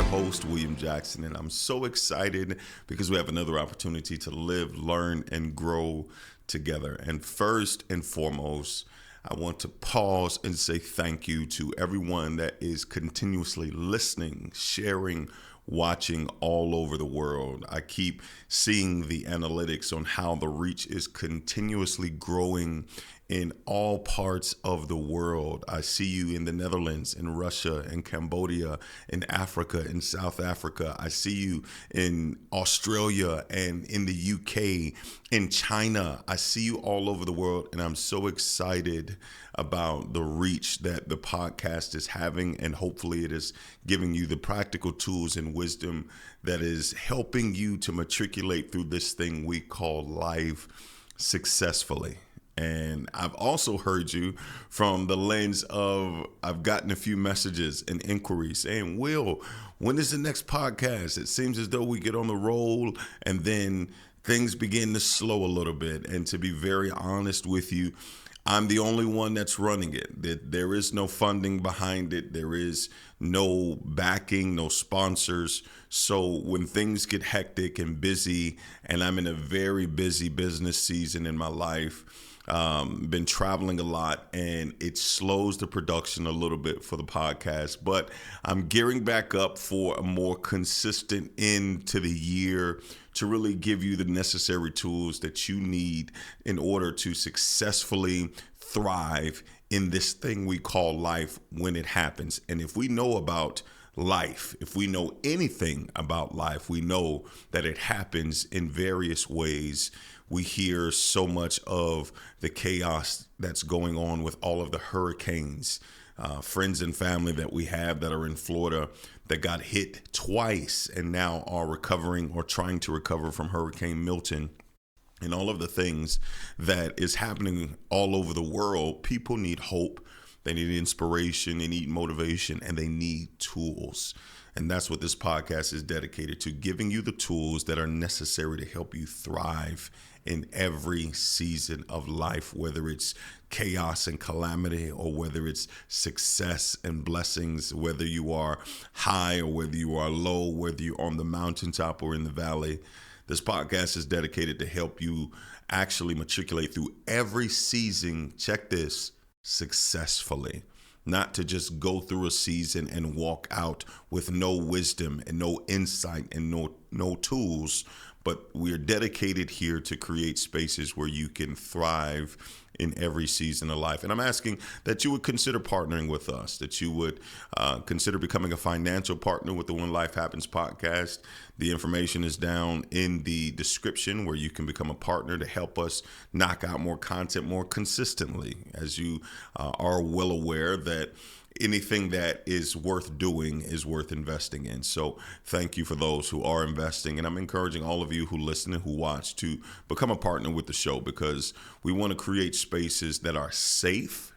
host, William Jackson, and I'm so excited because we have another opportunity to live, learn, and grow together. And first and foremost, I want to pause and say thank you to everyone that is continuously listening, sharing, watching all over the world. I keep seeing the analytics on how the reach is continuously growing in all parts of the world. I see you in the Netherlands, in Russia, in Cambodia, in Africa, in South Africa. I see you in Australia and in the UK, in China. I see you all over the world, and I'm so excited about the reach that the podcast is having, and hopefully it is giving you the practical tools and wisdom that is helping you to matriculate through this thing we call life successfully. And I've also heard you from the lens of I've gotten a few messages and inquiries saying, Will, when is the next podcast? It seems as though we get on the roll and then things begin to slow a little bit. And to be very honest with you, I'm the only one that's running it. There is no funding behind it. There is no backing, no sponsors. So when things get hectic and busy, and I'm in a very busy business season in my life, been traveling a lot, and it slows the production a little bit for the podcast, but I'm gearing back up for a more consistent end to the year to really give you the necessary tools that you need in order to successfully thrive in this thing we call life when it happens. And if we know about life, if we know anything about life, we know that it happens in various ways. We hear so much of the chaos that's going on with all of the hurricanes. Friends and family that we have that are in Florida that got hit twice and now are recovering or trying to recover from Hurricane Milton. And all of the things that is happening all over the world. People need hope. They need inspiration. They need motivation, and they need tools. And that's what this podcast is dedicated to, giving you the tools that are necessary to help you thrive in every season of life, whether it's chaos and calamity or whether it's success and blessings, whether you are high or whether you are low, whether you're on the mountaintop or in the valley. This podcast is dedicated to help you actually matriculate through every season, check this, successfully. Not to just go through a season and walk out with no wisdom and no insight and no tools, but we're dedicated here to create spaces where you can thrive in every season of life. And I'm asking that you would consider partnering with us, that you would consider becoming a financial partner with the When Life Happens podcast. The information is down in the description where you can become a partner to help us knock out more content more consistently. As you are well aware that anything that is worth doing is worth investing in. So thank you for those who are investing. And I'm encouraging all of you who listen and who watch to become a partner with the show, because we want to create spaces that are safe,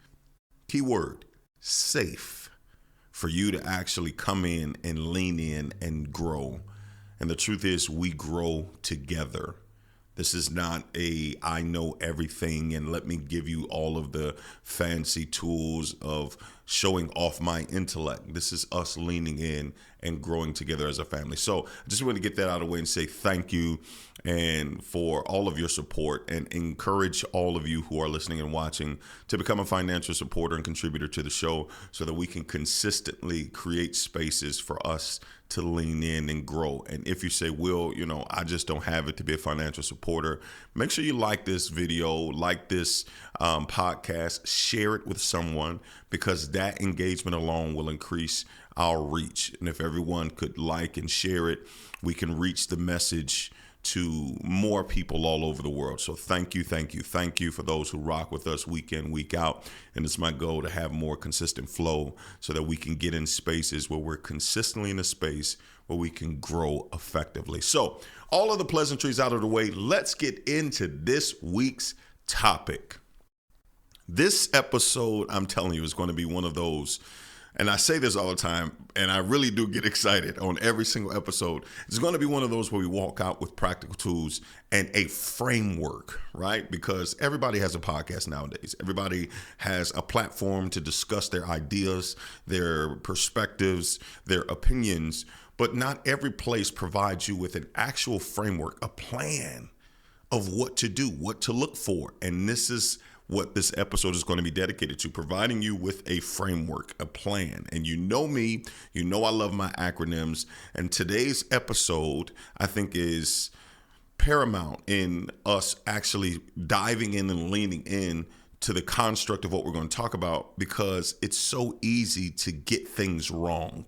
keyword, safe, for you to actually come in and lean in and grow. And the truth is, we grow together. This is not a I know everything and let me give you all of the fancy tools of showing off my intellect. This is us leaning in and growing together as a family. So I just want to get that out of the way and say thank you and for all of your support, and encourage all of you who are listening and watching to become a financial supporter and contributor to the show so that we can consistently create spaces for us to lean in and grow. And if you say, Will, I just don't have it to be a financial supporter, make sure you like this video, like this podcast, share it with someone, because that engagement alone will increase our reach. And if everyone could like and share it, we can reach the message to more people all over the world. So thank you for those who rock with us week in, week out. And it's my goal to have more consistent flow so that we can get in spaces where we're consistently in a space where we can grow effectively. So all of the pleasantries out of the way, let's get into this week's topic. This episode, I'm telling you, is going to be one of those, And I say this all the time, and I really do get excited on every single episode. It's going to be one of those where we walk out with practical tools and a framework, right? Because everybody has a podcast nowadays. Everybody has a platform to discuss their ideas, their perspectives, their opinions, but not every place provides you with an actual framework, a plan of what to do, what to look for. And this is what this episode is going to be dedicated to, providing you with a framework, a plan. And you know me, you know I love my acronyms. And today's episode, I think, is paramount in us actually diving in and leaning in to the construct of what we're going to talk about, because it's so easy to get things wrong.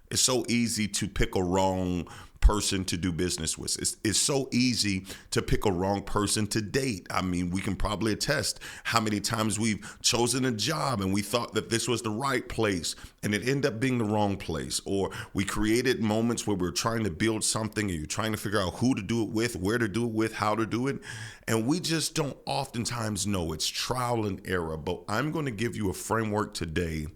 It's so easy to pick a wrong person to do business with. It's so easy to pick a wrong person to date. I mean, we can probably attest how many times we've chosen a job and we thought that this was the right place and it ended up being the wrong place. Or we created moments where we're trying to build something and you're trying to figure out who to do it with, where to do it with, how to do it. And we just don't oftentimes know. It's trial and error. But I'm going to give you a framework today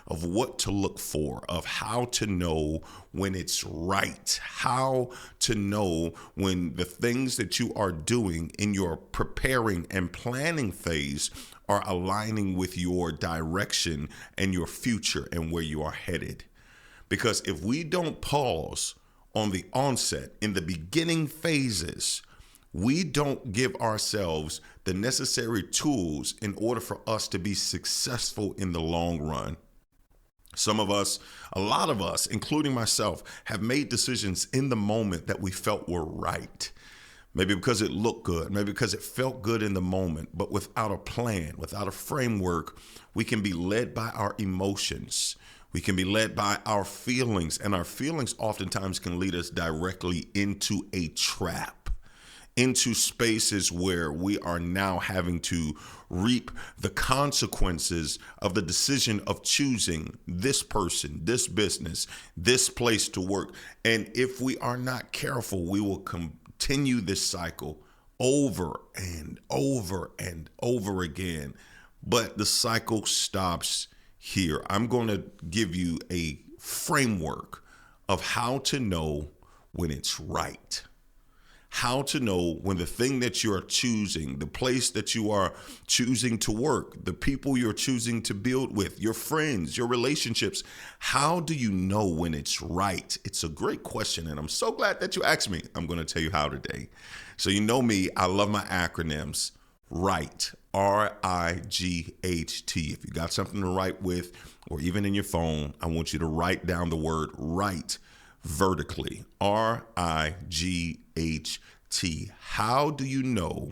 of what to look for, of how to know when it's right, how to know when the things that you are doing in your preparing and planning phase are aligning with your direction and your future and where you are headed. Because if we don't pause on the onset, in the beginning phases, we don't give ourselves the necessary tools in order for us to be successful in the long run. Some of us, a lot of us, including myself, have made decisions in the moment that we felt were right. Maybe because it looked good, maybe because it felt good in the moment, but without a plan, without a framework, we can be led by our emotions. We can be led by our feelings, and our feelings oftentimes can lead us directly into a trap, into spaces where we are now having to reap the consequences of the decision of choosing this person, this business, this place to work. And if we are not careful, we will continue this cycle over and over and over again. But the cycle stops here. I'm going to give you a framework of how to know when it's right. How to know when the thing that you are choosing, the place that you are choosing to work, the people you're choosing to build with, your friends, your relationships, how do you know when it's right? It's a great question, and I'm so glad that you asked me. I'm going to tell you how today. So you know me, I love my acronyms. R.I.G.H.T, R-I-G-H-T. If you got something to write with, or even in your phone, I want you to write down the word right vertically. R-I-G-H-T. How do you know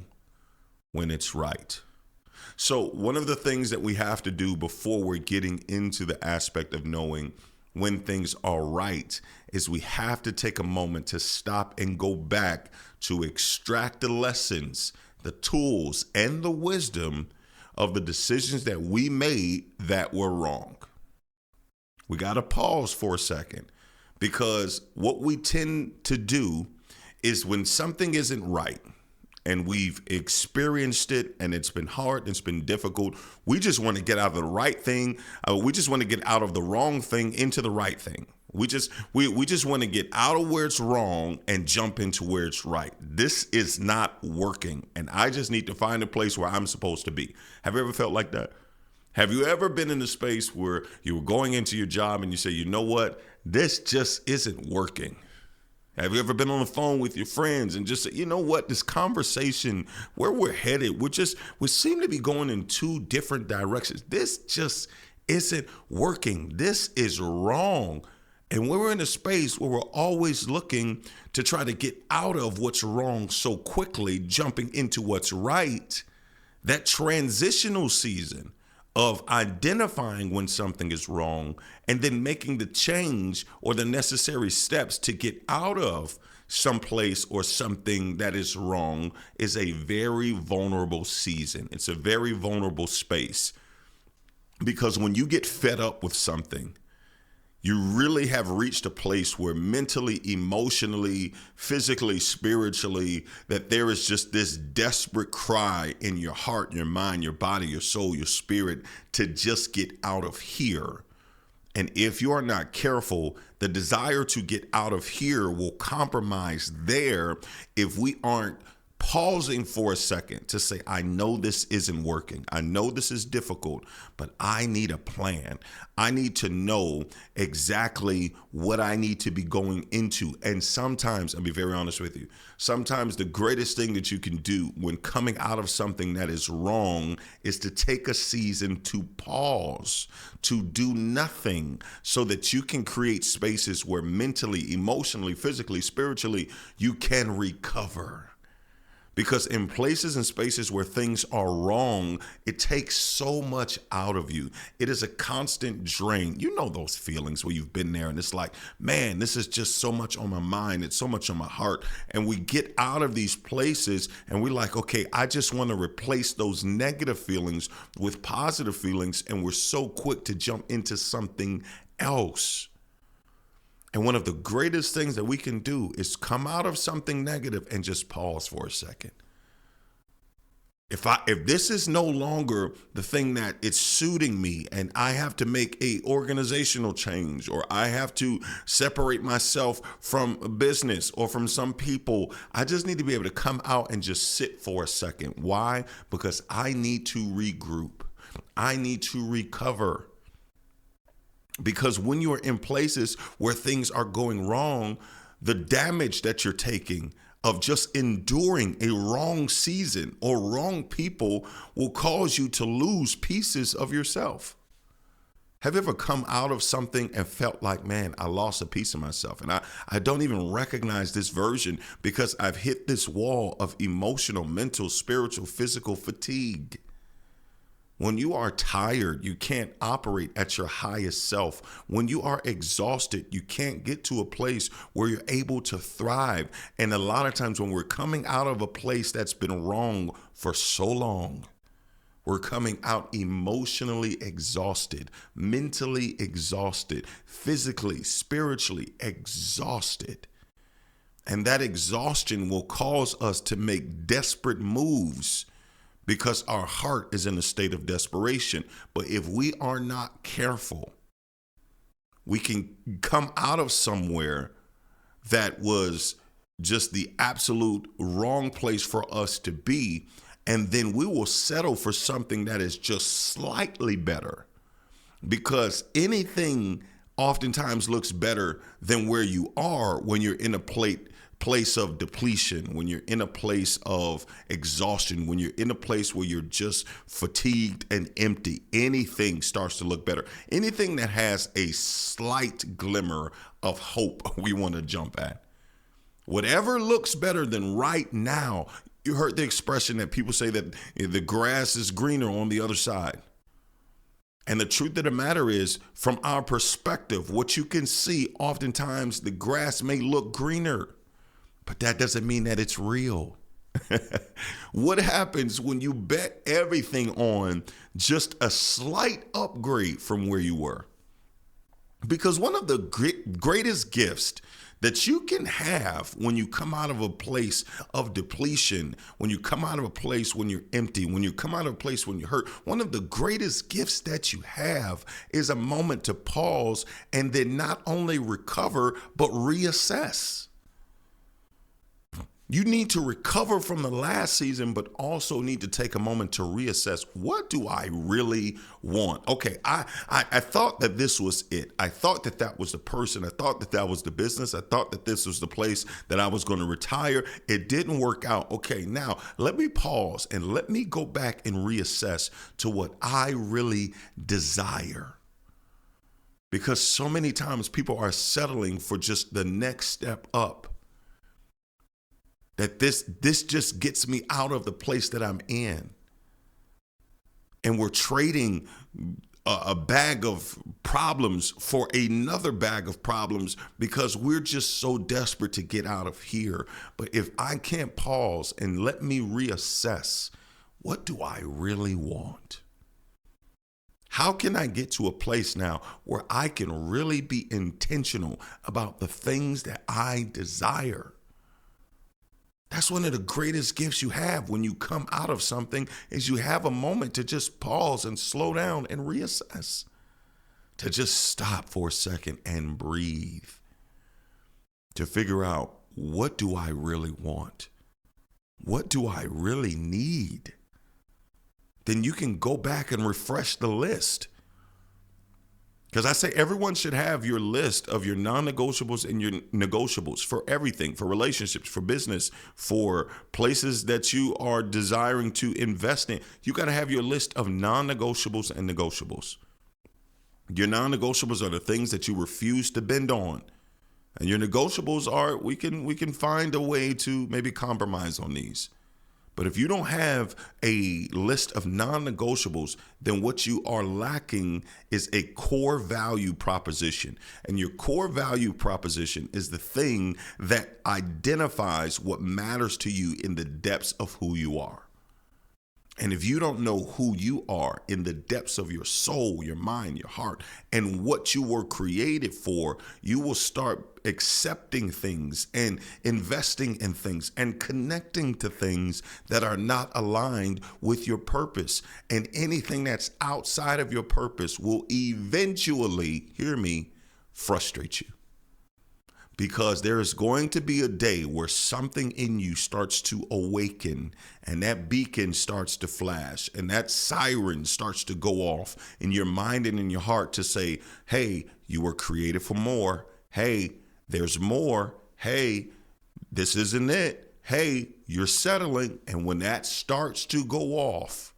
when it's right? So one of the things that we have to do before we're getting into the aspect of knowing when things are right is we have to take a moment to stop and go back to extract the lessons, the tools, and the wisdom of the decisions that we made that were wrong. We got to pause for a second. Because what we tend to do is when something isn't right and we've experienced it and it's been hard, it's been difficult, we just want to get out of the right thing. We just want to get out of the wrong thing into the right thing. We just want to get out of where it's wrong and jump into where it's right. This is not working. And I just need to find a place where I'm supposed to be. Have you ever felt like that? Have you ever been in a space where you were going into your job and you say, you know what? This just isn't working. Have you ever been on the phone with your friends and just say, you know what, this conversation, where we're headed, we seem to be going in two different directions. This just isn't working. This is wrong. And when we're in a space where we're always looking to try to get out of what's wrong so quickly, jumping into what's right, that transitional season of identifying when something is wrong and then making the change or the necessary steps to get out of someplace or something that is wrong is a very vulnerable season. It's a very vulnerable space, because when you get fed up with something, you really have reached a place where mentally, emotionally, physically, spiritually, that there is just this desperate cry in your heart, your mind, your body, your soul, your spirit to just get out of here. And if you are not careful, the desire to get out of here will compromise there if we aren't pausing for a second to say, I know this isn't working. I know this is difficult, but I need a plan. I need to know exactly what I need to be going into. And sometimes, I'll be very honest with you, sometimes the greatest thing that you can do when coming out of something that is wrong is to take a season to pause, to do nothing, so that you can create spaces where mentally, emotionally, physically, spiritually, you can recover. Because in places and spaces where things are wrong, it takes so much out of you. It is a constant drain. You know those feelings where you've been there and it's like, man, this is just so much on my mind. It's so much on my heart. And we get out of these places and we're like, okay, I just want to replace those negative feelings with positive feelings. And we're so quick to jump into something else. And one of the greatest things that we can do is come out of something negative and just pause for a second. If this is no longer the thing that it's suiting me and I have to make a organizational change, or I have to separate myself from a business or from some people, I just need to be able to come out and just sit for a second. Why? Because I need to regroup. I need to recover. Because when you're in places where things are going wrong, the damage that you're taking of just enduring a wrong season or wrong people will cause you to lose pieces of yourself. Have you ever come out of something and felt like, man, I lost a piece of myself and I don't even recognize this version because I've hit this wall of emotional, mental, spiritual, physical fatigue? When you are tired, you can't operate at your highest self. When you are exhausted, you can't get to a place where you're able to thrive. And a lot of times when we're coming out of a place that's been wrong for so long, we're coming out emotionally exhausted, mentally exhausted, physically, spiritually exhausted. And that exhaustion will cause us to make desperate moves because our heart is in a state of desperation. But if we are not careful, we can come out of somewhere that was just the absolute wrong place for us to be, and then we will settle for something that is just slightly better, because anything oftentimes looks better than where you are when you're in a place of depletion, when you're in a place of exhaustion, when you're in a place where you're just fatigued and empty. Anything starts to look better. Anything that has a slight glimmer of hope, we want to jump at. Whatever looks better than right now. You heard the expression that people say that the grass is greener on the other side. And the truth of the matter is, from our perspective, what you can see, oftentimes the grass may look greener, but that doesn't mean that it's real. What happens when you bet everything on just a slight upgrade from where you were? Because one of the greatest gifts that you can have when you come out of a place of depletion, when you come out of a place when you're empty, when you come out of a place when you're hurt, one of the greatest gifts that you have is a moment to pause and then not only recover, but reassess. You need to recover from the last season, but also need to take a moment to reassess, what do I really want? Okay, I thought that this was it. I thought that that was the person. I thought that that was the business. I thought that this was the place that I was going to retire. It didn't work out. Okay, now let me pause and let me go back and reassess to what I really desire. Because so many times people are settling for just the next step up. That this just gets me out of the place that I'm in. And we're trading a bag of problems for another bag of problems because we're just so desperate to get out of here. But if I can't pause and let me reassess, what do I really want? How can I get to a place now where I can really be intentional about the things that I desire? That's one of the greatest gifts you have when you come out of something, is you have a moment to just pause and slow down and reassess. to just stop for a second and breathe, to figure out, what do I really want? What do I really need? Then you can go back and refresh the list. Because I say everyone should have your list of your non-negotiables and your negotiables for everything, for relationships, for business, for places that you are desiring to invest in. You got to have your list of non-negotiables and negotiables. Your non-negotiables are the things that you refuse to bend on. And your negotiables are, we can find a way to maybe compromise on these. But if you don't have a list of non-negotiables, then what you are lacking is a core value proposition. And your core value proposition is the thing that identifies what matters to you in the depths of who you are. And if you don't know who you are in the depths of your soul, your mind, your heart, and what you were created for, you will start accepting things and investing in things and connecting to things that are not aligned with your purpose. And anything that's outside of your purpose will eventually, hear me, frustrate you. Because there is going to be a day where something in you starts to awaken, and that beacon starts to flash, and that siren starts to go off in your mind and in your heart to say, hey, you were created for more. Hey, there's more. Hey, this isn't it. Hey, you're settling. And when that starts to go off,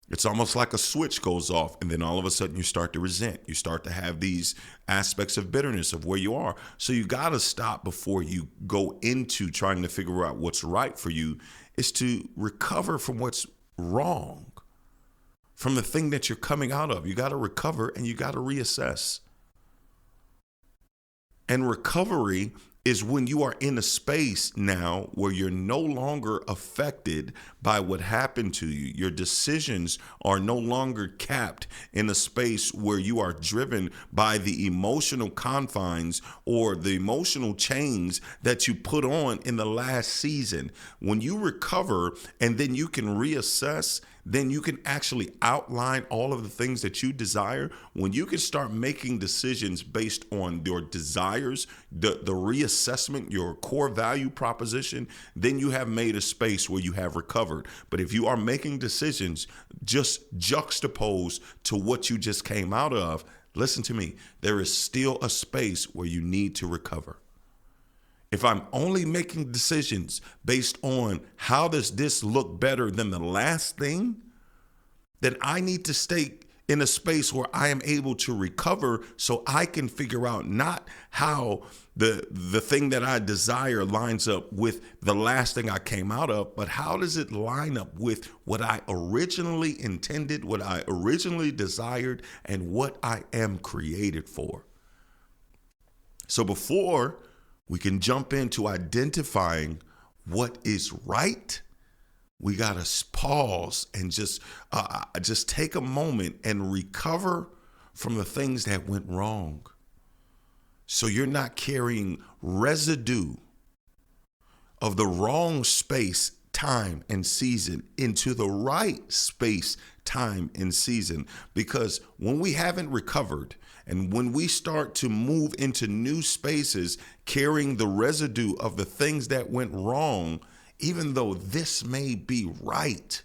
it's almost like a switch goes off, and then all of a sudden you start to resent. You start to have these aspects of bitterness of where you are. So you got to stop before you go into trying to figure out what's right for you, is to recover from what's wrong, from the thing that you're coming out of. You got to recover and you got to reassess. And recovery is when you are in a space now where you're no longer affected by what happened to you. Your decisions are no longer capped in a space where you are driven by the emotional confines or the emotional chains that you put on in the last season. When you recover and then you can reassess, then you can actually outline all of the things that you desire. When you can start making decisions based on your desires, the reassessment, your core value proposition, then you have made a space where you have recovered. But if you are making decisions just juxtaposed to what you just came out of, listen to me, there is still a space where you need to recover. If I'm only making decisions based on how does this look better than the last thing, then I need to stay in a space where I am able to recover so I can figure out not how the thing that I desire lines up with the last thing I came out of, but how does it line up with what I originally intended, what I originally desired, and what I am created for. So before we can jump into identifying what is right, we got to pause and just take a moment and recover from the things that went wrong. So you're not carrying residue of the wrong space, time, and season into the right space, time, and season. Because when we haven't recovered and when we start to move into new spaces, carrying the residue of the things that went wrong, even though this may be right,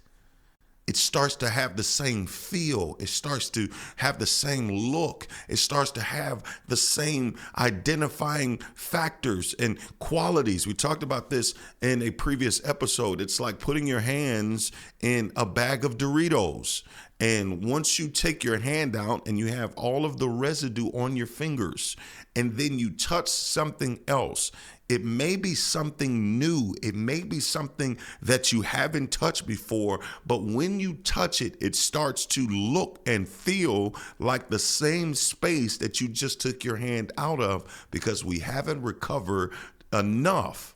it starts to have the same feel. It starts to have the same look. It starts to have the same identifying factors and qualities. We talked about this in a previous episode. It's like putting your hands in a bag of Doritos. And once you take your hand out and you have all of the residue on your fingers, and then you touch something else, it may be something new. It may be something that you haven't touched before, but when you touch it, it starts to look and feel like the same space that you just took your hand out of, because we haven't recovered enough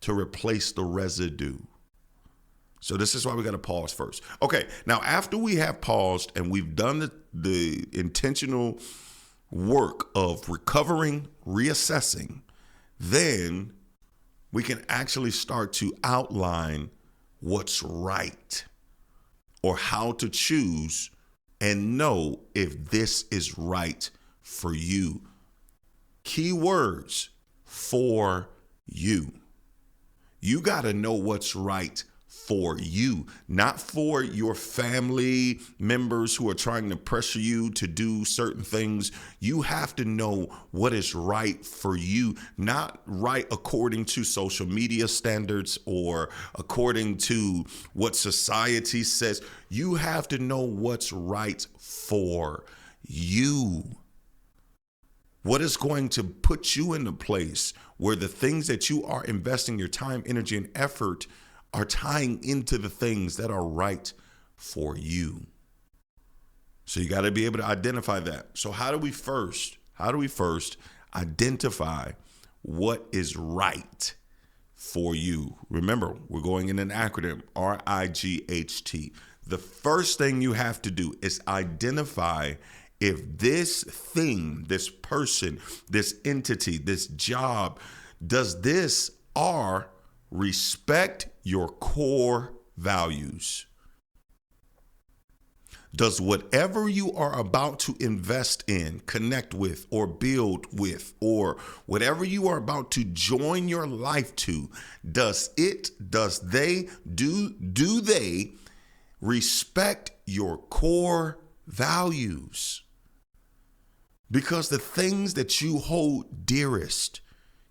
to replace the residue. So this is why we got to pause first. Okay, now after we have paused and we've done the intentional work of recovering, reassessing, then we can actually start to outline what's right or how to choose and know if this is right for you. Keywords: for you. You got to know what's right for you, not for your family members who are trying to pressure you to do certain things. You have to know what is right for you, not right according to social media standards or according to what society says. You have to know what's right for you. What is going to put you in a place where the things that you are investing your time, energy, and effort are tying into the things that are right for you. So you got to be able to identify that. So how do we first identify what is right for you? Remember, we're going in an acronym, R.I.G.H.T. The first thing you have to do is identify if this thing, this person, this entity, this job, does this R, respect your core values? Does whatever you are about to invest in, connect with, or build with, or whatever you are about to join your life to, do they respect your core values? Because the things that you hold dearest,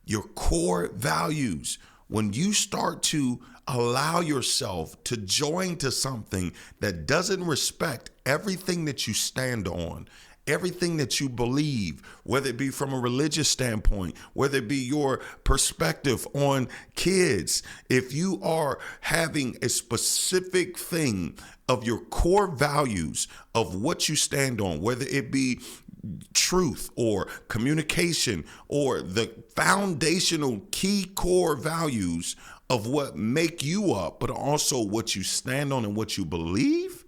your core values, when you start to allow yourself to join to something that doesn't respect everything that you stand on, everything that you believe, whether it be from a religious standpoint, whether it be your perspective on kids, if you are having a specific thing of your core values of what you stand on, whether it be truth or communication or the foundational key core values of what make you up, but also what you stand on and what you believe,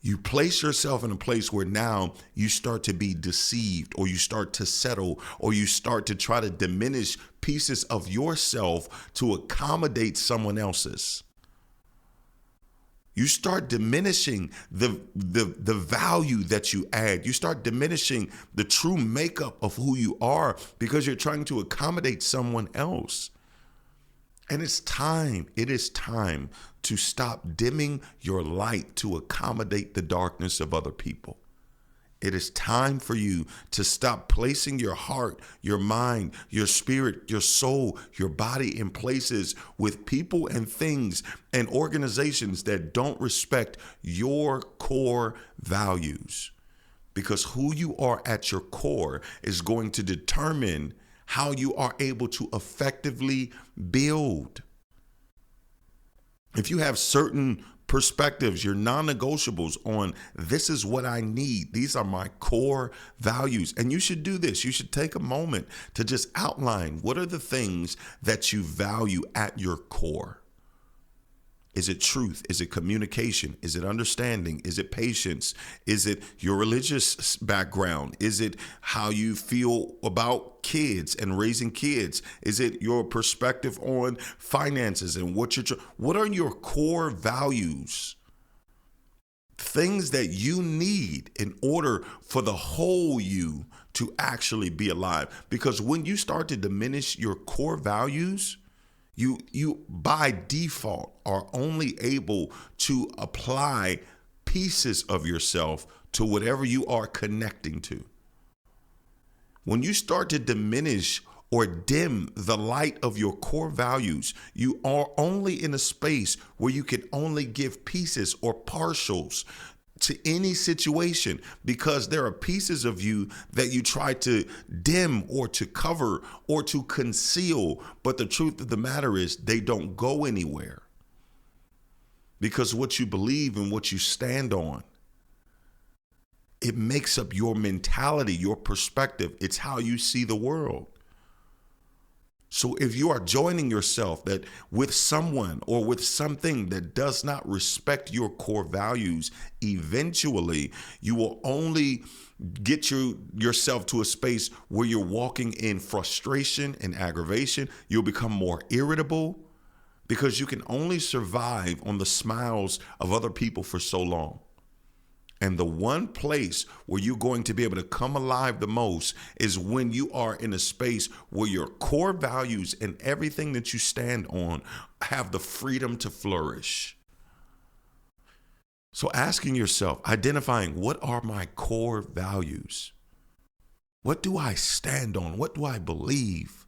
you place yourself in a place where now you start to be deceived, or you start to settle, or you start to try to diminish pieces of yourself to accommodate someone else's. You start diminishing the value that you add. You start diminishing the true makeup of who you are because you're trying to accommodate someone else. And it is time to stop dimming your light to accommodate the darkness of other people. It is time for you to stop placing your heart, your mind, your spirit, your soul, your body in places with people and things and organizations that don't respect your core values. Because who you are at your core is going to determine how you are able to effectively build. If you have certain perspectives, your non-negotiables on this is what I need, these are my core values, and you should do this. You should take a moment to just outline what are the things that you value at your core. Is it truth? Is it communication? Is it understanding? Is it patience? Is it your religious background? Is it how you feel about kids and raising kids? Is it your perspective on finances and what are your core values? Things that you need in order for the whole you to actually be alive. Because when you start to diminish your core values, you by default are only able to apply pieces of yourself to whatever you are connecting to. When you start to diminish or dim the light of your core values, you are only in a space where you can only give pieces or partials to any situation, because there are pieces of you that you try to dim or to cover or to conceal. But the truth of the matter is they don't go anywhere, because what you believe and what you stand on, it makes up your mentality, your perspective. It's how you see the world. So if you are joining yourself that with someone or with something that does not respect your core values, eventually you will only get yourself to a space where you're walking in frustration and aggravation. You'll become more irritable because you can only survive on the smiles of other people for so long. And the one place where you're going to be able to come alive the most is when you are in a space where your core values and everything that you stand on have the freedom to flourish. So asking yourself, identifying what are my core values? What do I stand on? What do I believe?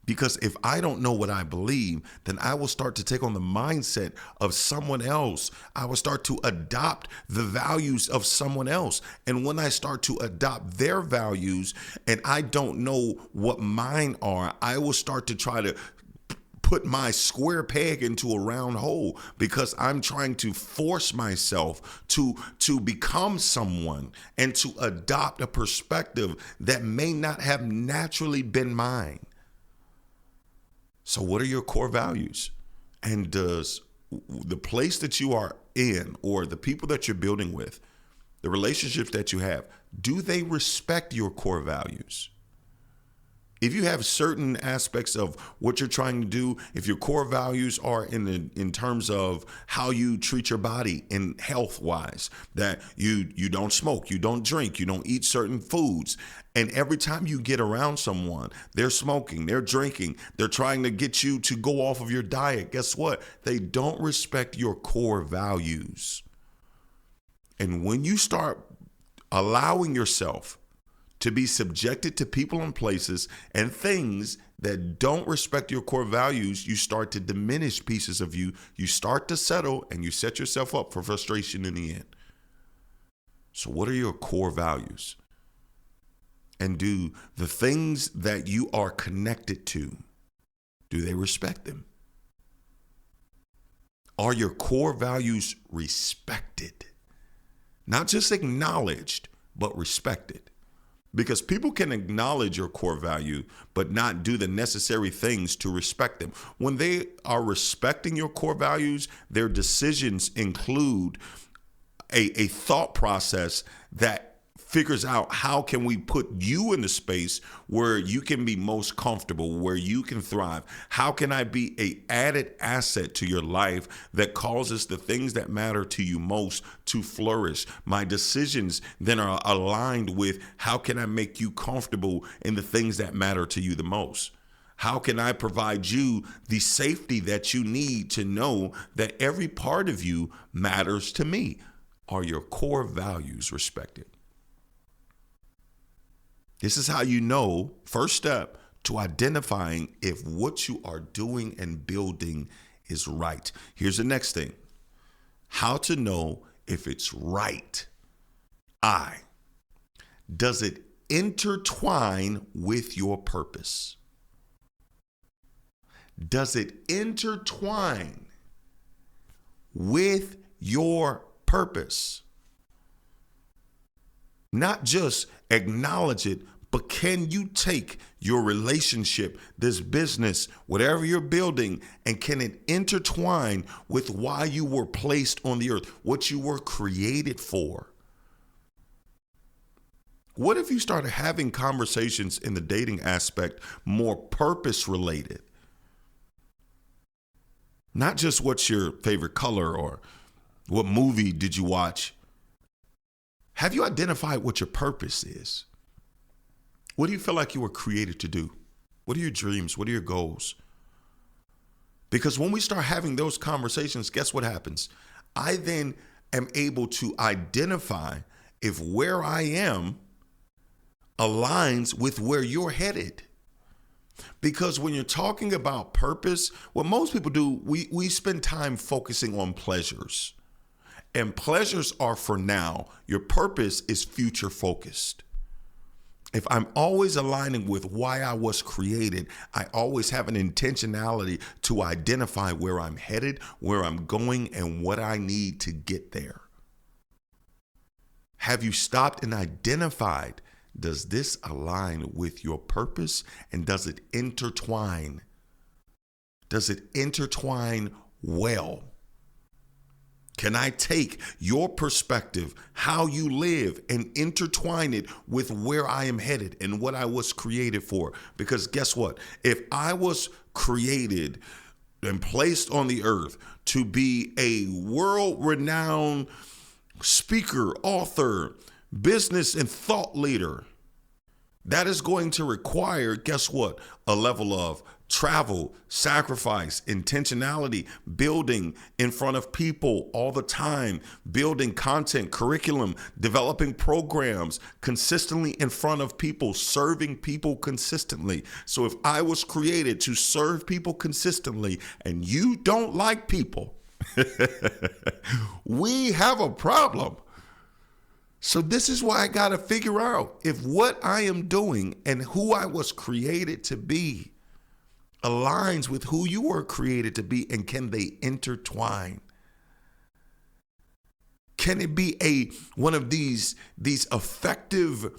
Because if I don't know what I believe, then I will start to take on the mindset of someone else. I will start to adopt the values of someone else. And when I start to adopt their values and I don't know what mine are, I will start to try to put my square peg into a round hole because I'm trying to force myself to become someone and to adopt a perspective that may not have naturally been mine. So what are your core values? And does the place that you are in or the people that you're building with, the relationships that you have, do they respect your core values? If you have certain aspects of what you're trying to do, if your core values are in terms of how you treat your body in health wise, that you don't smoke, you don't drink, you don't eat certain foods. And every time you get around someone, they're smoking, they're drinking, they're trying to get you to go off of your diet. Guess what? They don't respect your core values. And when you start allowing yourself to be subjected to people and places and things that don't respect your core values, you start to diminish pieces of you. You start to settle and you set yourself up for frustration in the end. So what are your core values? And do the things that you are connected to, do they respect them? Are your core values respected? Not just acknowledged, but respected. Because people can acknowledge your core value, but not do the necessary things to respect them. When they are respecting your core values, their decisions include a thought process that figures out how can we put you in a space where you can be most comfortable, where you can thrive. How can I be an added asset to your life that causes the things that matter to you most to flourish? My decisions then are aligned with how can I make you comfortable in the things that matter to you the most? How can I provide you the safety that you need to know that every part of you matters to me? Are your core values respected? This is how you know, first step to identifying if what you are doing and building is right. Here's the next thing. How to know if it's right. Does it intertwine with your purpose? Does it intertwine with your purpose? Not just acknowledge it, but can you take your relationship, this business, whatever you're building, and can it intertwine with why you were placed on the earth, what you were created for? What if you started having conversations in the dating aspect more purpose related? Not just what's your favorite color or what movie did you watch? Have you identified what your purpose is? What do you feel like you were created to do? What are your dreams? What are your goals? Because when we start having those conversations, guess what happens? I then am able to identify if where I am aligns with where you're headed. Because when you're talking about purpose, what most people do, we spend time focusing on pleasures. And pleasures are for now. Your purpose is future focused. If I'm always aligning with why I was created, I always have an intentionality to identify where I'm headed, where I'm going, and what I need to get there. Have you stopped and identified, does this align with your purpose? And does it intertwine? Does it intertwine well? Can I take your perspective, how you live, and intertwine it with where I am headed and what I was created for? Because guess what? If I was created and placed on the earth to be a world-renowned speaker, author, business and thought leader. That is going to require, guess what? A level of travel, sacrifice, intentionality, building in front of people all the time, building content, curriculum, developing programs consistently in front of people, serving people consistently. So if I was created to serve people consistently and you don't like people, we have a problem. So this is why I got to figure out if what I am doing and who I was created to be aligns with who you were created to be, and can they intertwine? Can it be one of these effective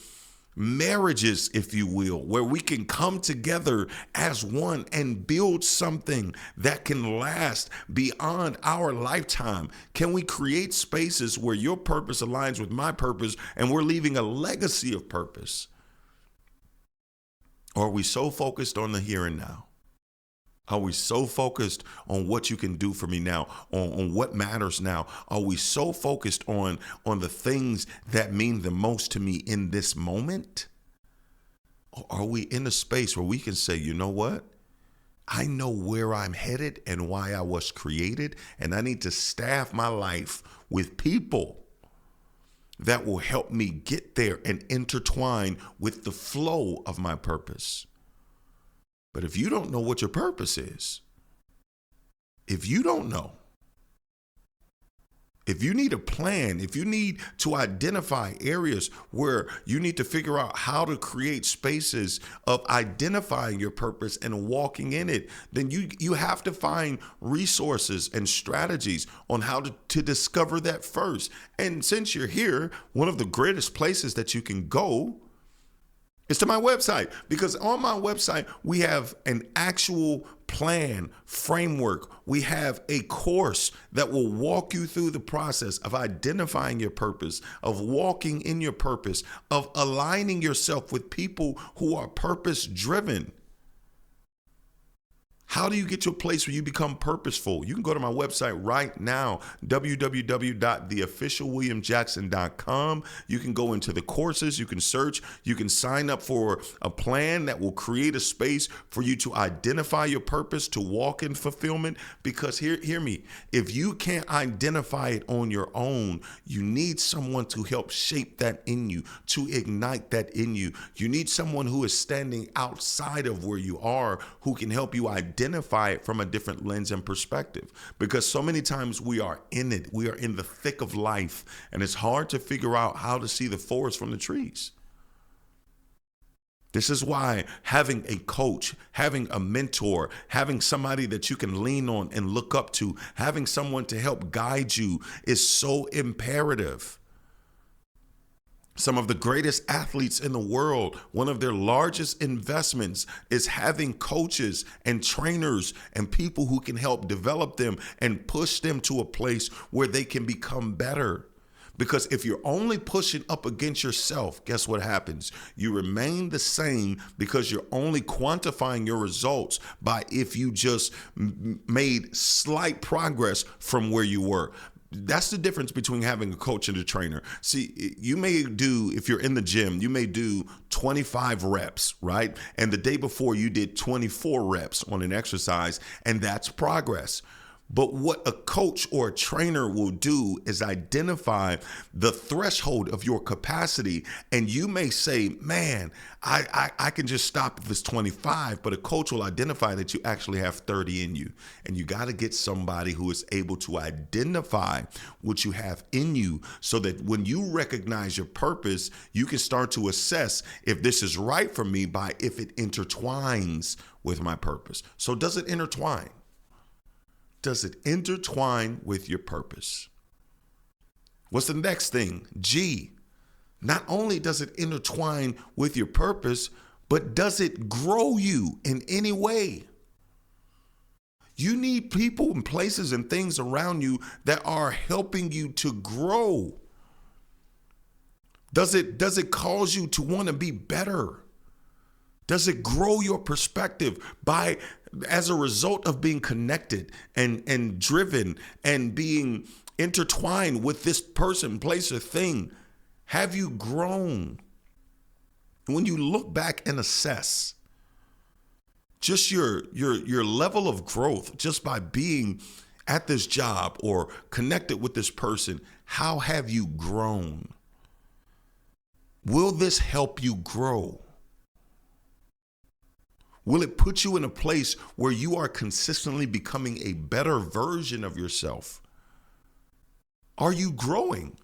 marriages, if you will, where we can come together as one and build something that can last beyond our lifetime? Can we create spaces where your purpose aligns with my purpose and we're leaving a legacy of purpose? Or are we so focused on the here and now? Are we so focused on what you can do for me now, on what matters now? Are we so focused on the things that mean the most to me in this moment? Or are we in a space where we can say, you know what? I know where I'm headed and why I was created, and I need to staff my life with people that will help me get there and intertwine with the flow of my purpose. But if you don't know what your purpose is, if you don't know, if you need a plan, if you need to identify areas where you need to figure out how to create spaces of identifying your purpose and walking in it, then you have to find resources and strategies on how to discover that first. And since you're here, one of the greatest places that you can go is to my website, because on my website, we have an actual plan, framework. We have a course that will walk you through the process of identifying your purpose, of walking in your purpose, of aligning yourself with people who are purpose driven. How do you get to a place where you become purposeful? You can go to my website right now, www.theofficialwilliamjackson.com. You can go into the courses, you can search, you can sign up for a plan that will create a space for you to identify your purpose, to walk in fulfillment. Because hear me, if you can't identify it on your own, you need someone to help shape that in you, to ignite that in you. You need someone who is standing outside of where you are, who can help you identify it from a different lens and perspective. Because so many times we are in it, we are in the thick of life, and it's hard to figure out how to see the forest from the trees. This is why having a coach, having a mentor, having somebody that you can lean on and look up to, having someone to help guide you is so imperative. Some of the greatest athletes in the world, one of their largest investments is having coaches and trainers and people who can help develop them and push them to a place where they can become better. Because if you're only pushing up against yourself, guess what happens? You remain the same, because you're only quantifying your results by if you just made slight progress from where you were. That's the difference between having a coach and a trainer. See, you may do, if you're in the gym, you may do 25 reps, right? And the day before you did 24 reps on an exercise, and that's progress. But what a coach or a trainer will do is identify the threshold of your capacity. And you may say, man, I can just stop if it's 25, but a coach will identify that you actually have 30 in you. And you got to get somebody who is able to identify what you have in you, so that when you recognize your purpose, you can start to assess if this is right for me by if it intertwines with my purpose. So does it intertwine? Does it intertwine with your purpose? What's the next thing? G. Not only does it intertwine with your purpose, but does it grow you in any way? You need people and places and things around you that are helping you to grow. Does it cause you to want to be better? Does it grow your perspective by as a result of being connected and driven and being intertwined with this person, place, or thing, have you grown? When you look back and assess just your level of growth just by being at this job or connected with this person, how have you grown? Will this help you grow? Will it put you in a place where you are consistently becoming a better version of yourself? Are you growing?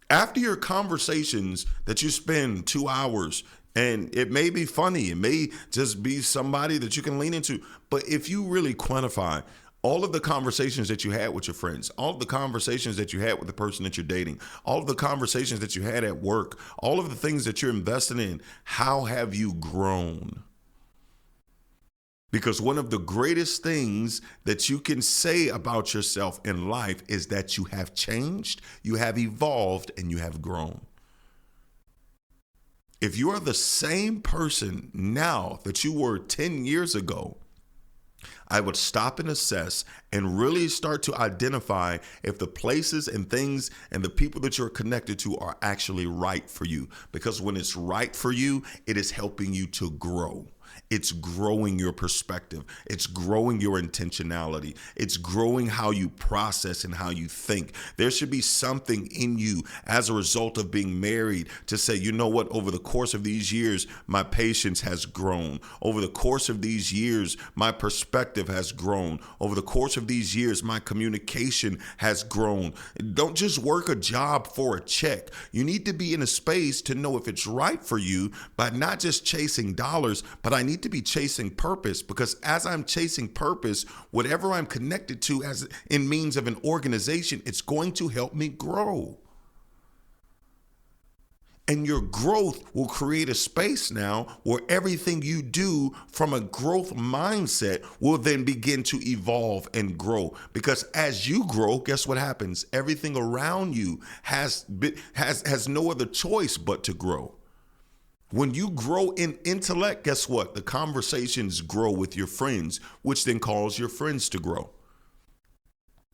After your conversations that you spend 2 hours, and it may be funny, it may just be somebody that you can lean into, but if you really quantify all of the conversations that you had with your friends, all of the conversations that you had with the person that you're dating, all of the conversations that you had at work, all of the things that you're investing in, how have you grown? Because one of the greatest things that you can say about yourself in life is that you have changed, you have evolved, and you have grown. If you are the same person now that you were 10 years ago, I would stop and assess and really start to identify if the places and things and the people that you're connected to are actually right for you. Because when it's right for you, it is helping you to grow. It's growing your perspective. It's growing your intentionality. It's growing how you process and how you think. There should be something in you as a result of being married to say, you know what, over the course of these years, my patience has grown. Over the course of these years, my perspective has grown. Over the course of these years, my communication has grown. Don't just work a job for a check. You need to be in a space to know if it's right for you by not just chasing dollars, but I need to be chasing purpose, because as I'm chasing purpose, whatever I'm connected to as in means of an organization, it's going to help me grow. And your growth will create a space now where everything you do from a growth mindset will then begin to evolve and grow. Because as you grow, guess what happens? Everything around you has no other choice but to grow. When you grow in intellect, guess what? The conversations grow with your friends, which then cause your friends to grow.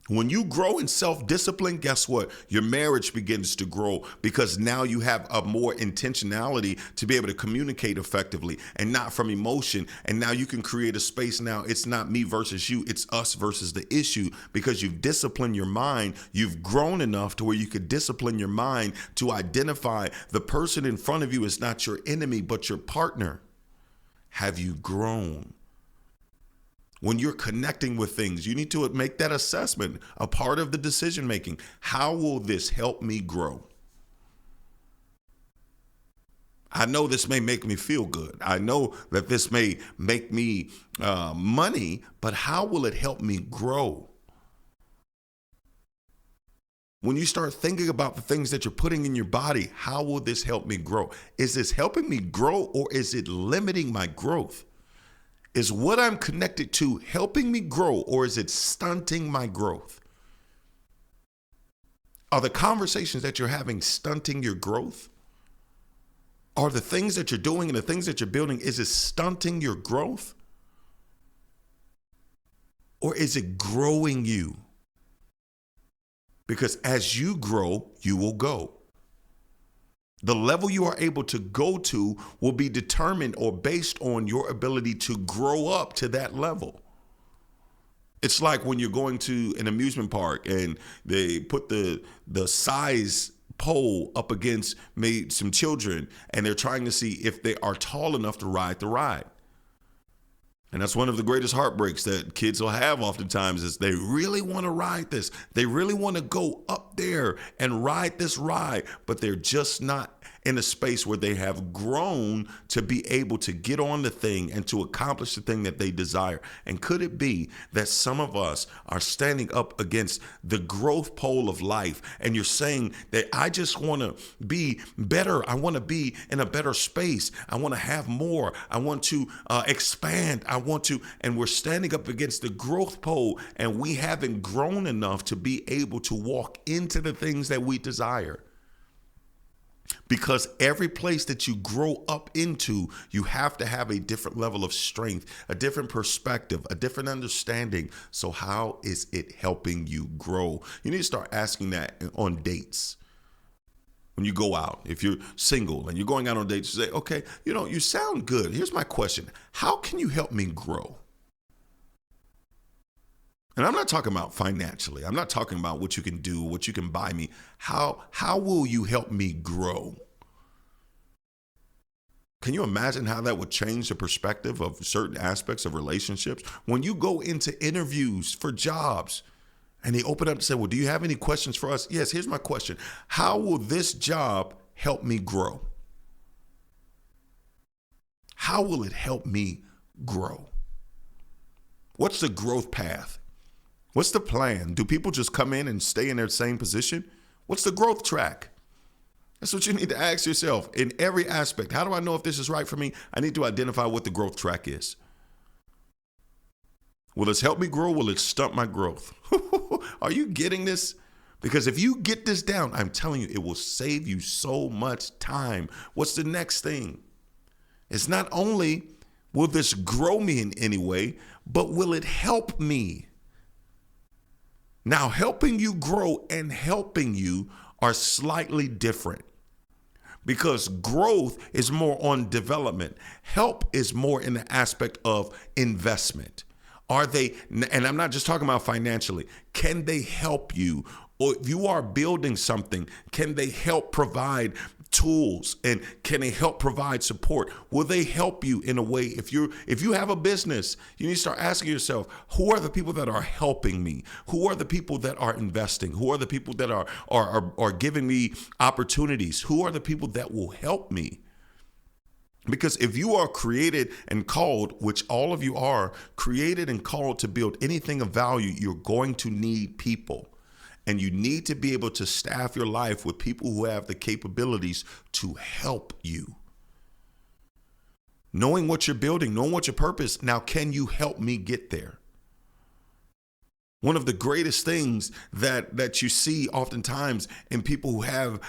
When you grow in self-discipline, guess what? Your marriage begins to grow because now you have a more intentionality to be able to communicate effectively and not from emotion. And now you can create a space. Now it's not me versus you. It's us versus the issue, because you've disciplined your mind. You've grown enough to where you could discipline your mind to identify the person in front of you is not your enemy, but your partner. Have you grown? When you're connecting with things, you need to make that assessment a part of the decision making. How will this help me grow? I know this may make me feel good. I know that this may make me money, but how will it help me grow? When you start thinking about the things that you're putting in your body, how will this help me grow? Is this helping me grow, or is it limiting my growth? Is what I'm connected to helping me grow, or is it stunting my growth? Are the conversations that you're having stunting your growth? Are the things that you're doing and the things that you're building, is it stunting your growth? Or is it growing you? Because as you grow, you will go. The level you are able to go to will be determined or based on your ability to grow up to that level. It's like when you're going to an amusement park and they put the size pole up against some children, and they're trying to see if they are tall enough to ride the ride. And that's one of the greatest heartbreaks that kids will have oftentimes, is they really want to ride this. They really want to go up there and ride this ride, but they're just not in a space where they have grown to be able to get on the thing and to accomplish the thing that they desire. And could it be that some of us are standing up against the growth pole of life, and you're saying that I just want to be better. I want to be in a better space. I want to have more. I want to expand. And we're standing up against the growth pole, and we haven't grown enough to be able to walk into the things that we desire. Because every place that you grow up into, you have to have a different level of strength, a different perspective, a different understanding. So how is it helping you grow? You need to start asking that on dates. When you go out, if you're single and you're going out on dates, you say, okay, you sound good. Here's my question. How can you help me grow? And I'm not talking about financially. I'm not talking about what you can do, what you can buy me. How will you help me grow? Can you imagine how that would change the perspective of certain aspects of relationships? When you go into interviews for jobs and they open up and say, well, do you have any questions for us? Yes, here's my question. How will this job help me grow? How will it help me grow? What's the growth path? What's the plan? Do people just come in and stay in their same position? What's the growth track? That's what you need to ask yourself in every aspect. How do I know if this is right for me? I need to identify what the growth track is. Will this help me grow? Will it stunt my growth? Are you getting this? Because if you get this down, I'm telling you, it will save you so much time. What's the next thing? It's not only will this grow me in any way, but will it help me? Now, helping you grow and helping you are slightly different because growth is more on development. Help is more in the aspect of investment. Are they, and I'm not just talking about financially, can they help you? Or if you are building something, can they help provide tools and can they help provide support? Will they help you in a way? If you have a business, you need to start asking yourself, who are the people that are helping me? Who are the people that are investing? Who are the people that are giving me opportunities? Who are the people that will help me? Because if you are created and called, which all of you are, created and called to build anything of value, you're going to need people. And you need to be able to staff your life with people who have the capabilities to help you. Knowing what you're building, knowing what your purpose, now can you help me get there? One of the greatest things that you see oftentimes in people who have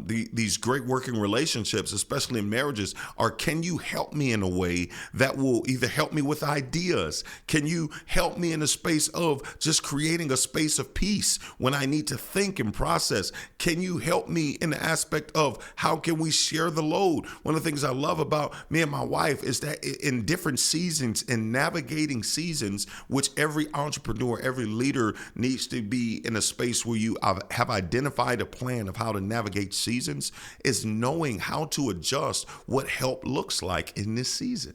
these great working relationships, especially in marriages, are can you help me in a way that will either help me with ideas? Can you help me in a space of just creating a space of peace when I need to think and process? Can you help me in the aspect of how can we share the load? One of the things I love about me and my wife is that in different seasons, in navigating seasons, which every entrepreneur, every leader needs to be in a space where you have identified a plan of how to navigate seasons, is knowing how to adjust what help looks like in this season.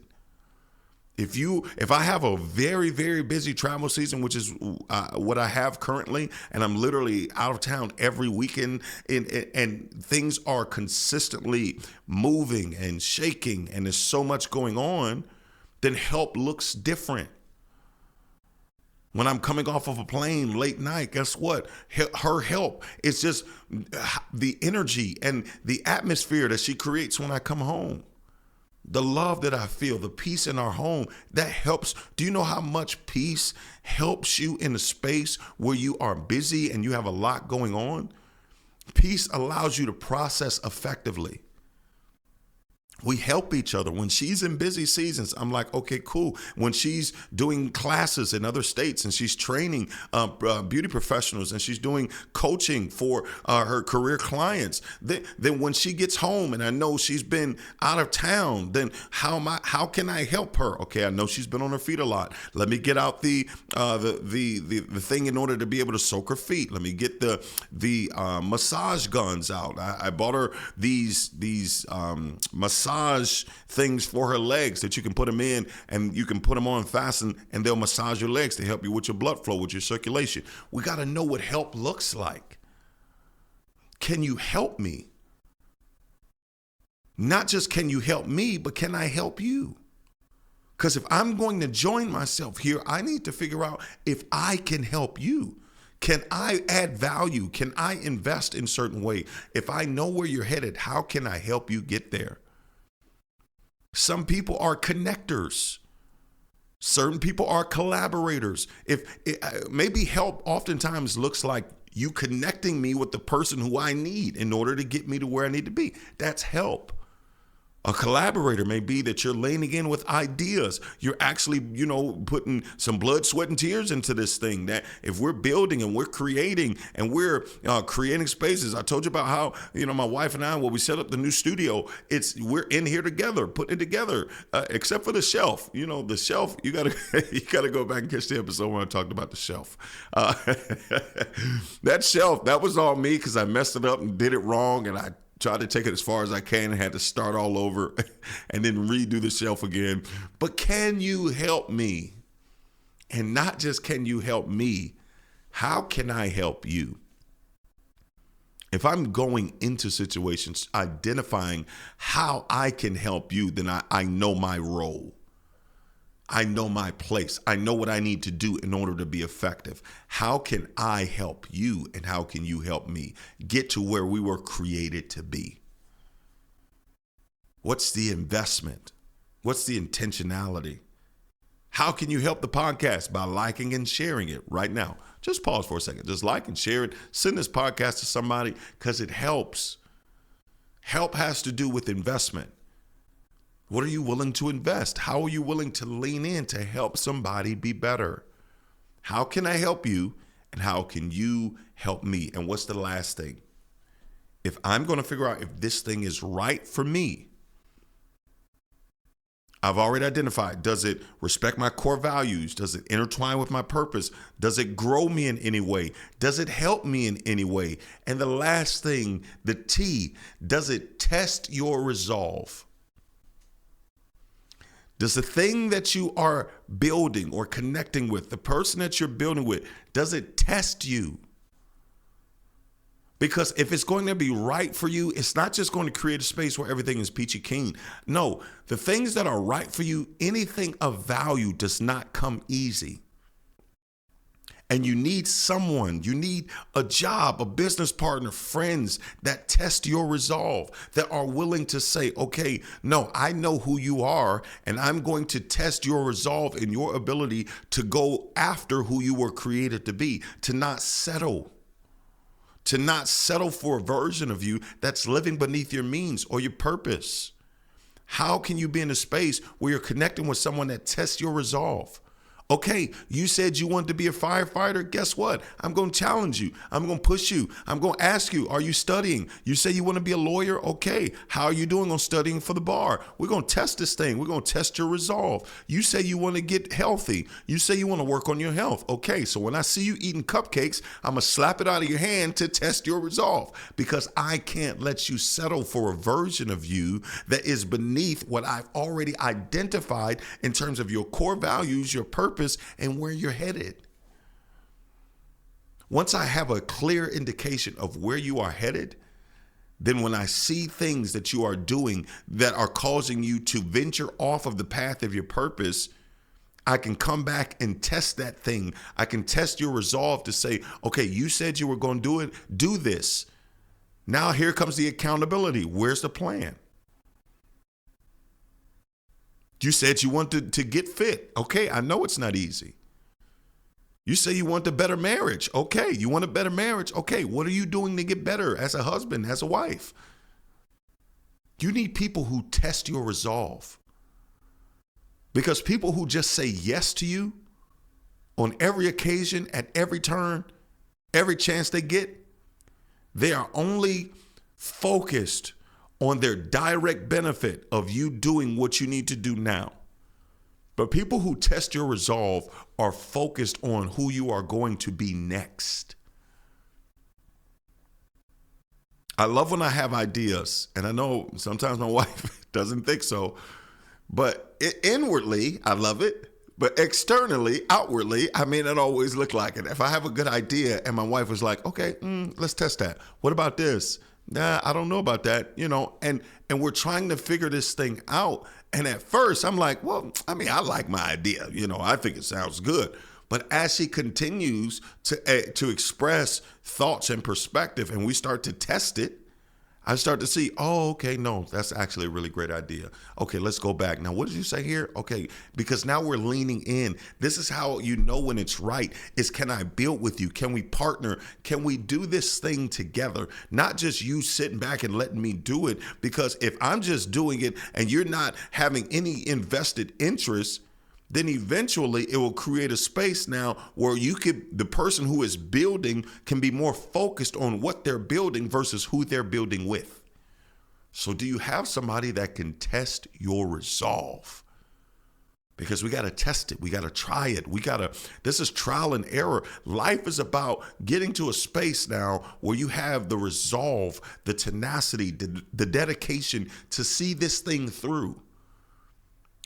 If I have a very, very busy travel season, which is what I have currently, and I'm literally out of town every weekend and things are consistently moving and shaking and there's so much going on, then help looks different. When I'm coming off of a plane late night, guess what? Her help is just the energy and the atmosphere that she creates when I come home. The love that I feel, the peace in our home, that helps. Do you know how much peace helps you in a space where you are busy and you have a lot going on? Peace allows you to process effectively. We help each other. When she's in busy seasons, I'm like, okay, cool. When she's doing classes in other states and she's training beauty professionals and she's doing coaching for her career clients, then when she gets home and I know she's been out of town, then how can I help her? Okay, I know she's been on her feet a lot. Let me get out the thing in order to be able to soak her feet. Let me get the massage guns out. I bought her these massage things for her legs that you can put them in and you can put them on fasten and they'll massage your legs to help you with your blood flow, with your circulation. We got to know what help looks like. Can you help me? Not just can you help me, but can I help you? Because if I'm going to join myself here, I need to figure out if I can help you. Can I add value? Can I invest in a certain way? If I know where you're headed, how can I help you get there? Some people are connectors. Certain people are collaborators. If maybe help oftentimes looks like You connecting me with the person who I need in order to get me to where I need to be. That's help. A collaborator may be that you're leaning in with ideas. You're actually, putting some blood, sweat, and tears into this thing. That if we're building and we're creating and we're creating spaces. I told you about how, my wife and I, when we set up the new studio, we're in here together, putting it together, except for the shelf. The shelf, you gotta go back and catch the episode when I talked about the shelf. That shelf, that was all me because I messed it up and did it wrong, and I tried to take it as far as I can and had to start all over and then redo the shelf again. But can you help me? And not just can you help me, how can I help you? If I'm going into situations, identifying how I can help you, then I know my role. I know my place. I know what I need to do in order to be effective. How can I help you and how can you help me get to where we were created to be? What's the investment? What's the intentionality? How can you help the podcast? By liking and sharing it right now. Just pause for a second. Just like and share it. Send this podcast to somebody because it helps. Help has to do with investment. What are you willing to invest? How are you willing to lean in to help somebody be better? How can I help you? And how can you help me? And what's the last thing? If I'm going to figure out if this thing is right for me, I've already identified, does it respect my core values? Does it intertwine with my purpose? Does it grow me in any way? Does it help me in any way? And the last thing, the T, does it test your resolve? Does the thing that you are building or connecting with, the person that you're building with, does it test you? Because if it's going to be right for you, it's not just going to create a space where everything is peachy keen. No, the things that are right for you, anything of value does not come easy. And you need someone, you need a job, a business partner, friends that test your resolve, that are willing to say, okay, no, I know who you are, and I'm going to test your resolve and your ability to go after who you were created to be, to not settle for a version of you that's living beneath your means or your purpose. How can you be in a space where you're connecting with someone that tests your resolve? Okay, you said you wanted to be a firefighter. Guess what? I'm going to challenge you. I'm going to push you. I'm going to ask you, are you studying? You say you want to be a lawyer. Okay, how are you doing on studying for the bar? We're going to test this thing. We're going to test your resolve. You say you want to get healthy. You say you want to work on your health. Okay, so when I see you eating cupcakes, I'm going to slap it out of your hand to test your resolve, because I can't let you settle for a version of you that is beneath what I've already identified in terms of your core values, your purpose, and where you're headed. Once I have a clear indication of where you are headed, then when I see things that you are doing that are causing you to venture off of the path of your purpose, I can come back and test that thing. I can test your resolve to say, okay, you said you were going to do it, do this. Now here comes the accountability. Where's the plan? You said you wanted to get fit. Okay, I know it's not easy. You say you want a better marriage. Okay, you want a better marriage. Okay, what are you doing to get better as a husband, as a wife? You need people who test your resolve. Because people who just say yes to you on every occasion, at every turn, every chance they get, they are only focused on their direct benefit of you doing what you need to do now. But people who test your resolve are focused on who you are going to be next. I love when I have ideas, and I know sometimes my wife doesn't think so, but inwardly, I love it. But externally, outwardly, I may not always look like it. If I have a good idea and my wife was like, okay, let's test that. What about this? Nah, I don't know about that, and we're trying to figure this thing out. And at first I'm like, well, I mean, I like my idea. I think it sounds good. But as she continues to express thoughts and perspective and we start to test it, I start to see, oh, okay, no, that's actually a really great idea. Okay, let's go back. Now, what did you say here? Okay, because now we're leaning in. This is how you know when it's right, is can I build with you? Can we partner? Can we do this thing together? Not just you sitting back and letting me do it, because if I'm just doing it and you're not having any invested interest, then eventually it will create a space now where the person who is building can be more focused on what they're building versus who they're building with. So do you have somebody that can test your resolve? Because we got to test it. We got to try it. This is trial and error. Life is about getting to a space now where you have the resolve, the tenacity, the dedication to see this thing through.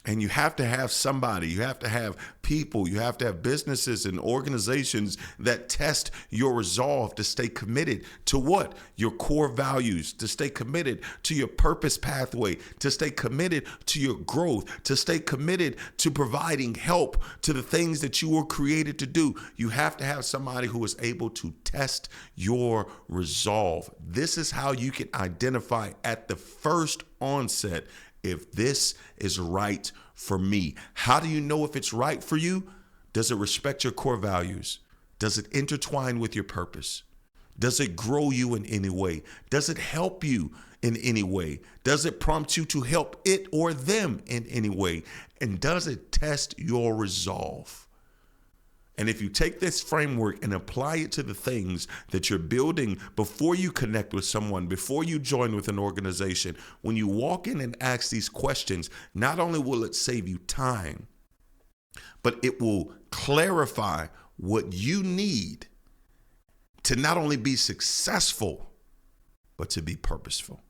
And you have to have somebody, you have to have people, you have to have businesses and organizations that test your resolve to stay committed to what? Your core values, to stay committed to your purpose pathway, to stay committed to your growth, to stay committed to providing help to the things that you were created to do. You have to have somebody who is able to test your resolve. This is how you can identify at the first onset if this is right for me. How do you know if it's right for you? Does it respect your core values? Does it intertwine with your purpose? Does it grow you in any way? Does it help you in any way? Does it prompt you to help it or them in any way? And does it test your resolve? And if you take this framework and apply it to the things that you're building before you connect with someone, before you join with an organization, when you walk in and ask these questions, not only will it save you time, but it will clarify what you need to not only be successful, but to be purposeful.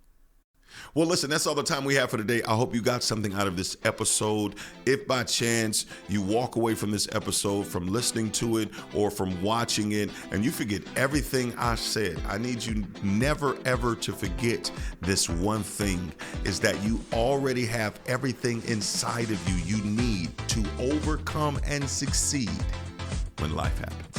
Well, listen, that's all the time we have for today. I hope you got something out of this episode. If by chance you walk away from this episode, from listening to it or from watching it, and you forget everything I said, I need you never, ever to forget this one thing, is that you already have everything inside of you you need to overcome and succeed when life happens.